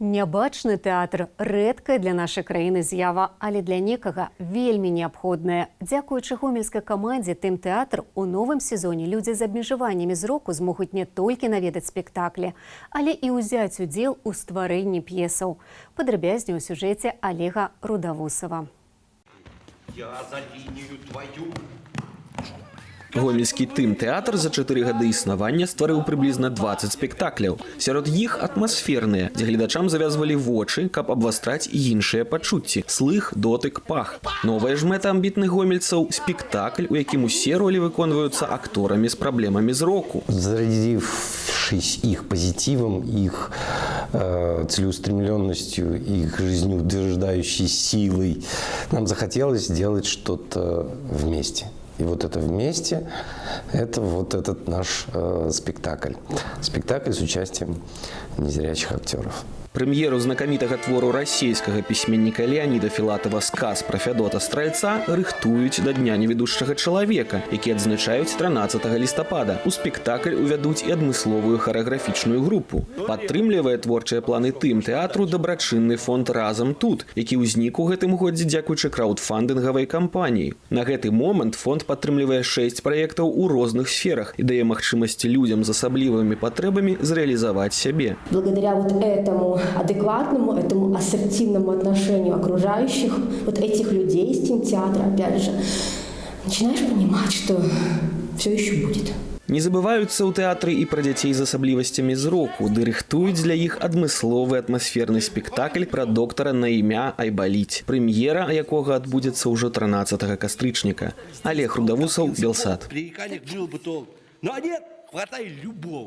Нябачны тэатр рэдкая для нашай краіны з'ява, але для некага вельмі неабходная. Дзякуючы гомельскай камандзе «Тым тэатр» у новым сезоне людзі з абмежаваннямі зроку змогуць не толькі наведаць спектаклі, але і ўзяць удзел у стварэнні п'есаў. Падрабязней у сюжэце Олега Рудавусова. Я за лінію твою. Гомельскі «Тым тэатр» за 4 гады існавання стварыў прыблізна 20 спектакляў. Сярод іх атмасферныя, дзе гледачам завязвалі вочы, каб абвастраць і іншыя пачуцці – слых, дотык, пах. Новая ж мэта амбітных гомельцаў – спектакль, у якім усе ролі выконваюцца акторамі з праблемамі зроку. Зарядившись их позитивом, их целеустремленностью, их жизнеутверждающей силой, нам захотелось сделать что-то вместе. И вот это вместе, это вот этот наш спектакль. Спектакль с участием незрячих актеров. Прэм'еру знакамітага твору расійскага пісьменніка Леаніда Філатава «Сказ пра Фядота Стральца» рыхтуюць да Дня невідушчага чалавека, які адзначаюць 13 лістапада. У спектакль увядуць і адмысловую харэаграфічную групу. Падтрымлівае творчыя планы «Тым тэатру» дабрачынны фонд «Разам тут», які ўзнік у гэтым годзе дзякуючы краўдфандынгавай кампаніі. На гэты момант фонд падтрымлівае 6 праектаў у розных сферах і дае магчымасці людзям з асаблівымі патрэбамі зрэалізаваць сябе. Благодаря вот этому адекватному, этому ассертивному отношению окружающих, вот этих людей из Тим театра, опять же, начинаешь понимать, что все еще будет. Не забываюцца ў тэатры і пра дзяцей з асаблівасцямі зроку, ды рыхтуюць для іх адмысловы атмасферны спектакль пра доктара на імя Айбаліць, прэм'ера якога адбудзецца ўжо 13 кастрычніка. Олег Рудавусаў, Белсат. Пререканиях жил бы толк. Но нет, хватай любого.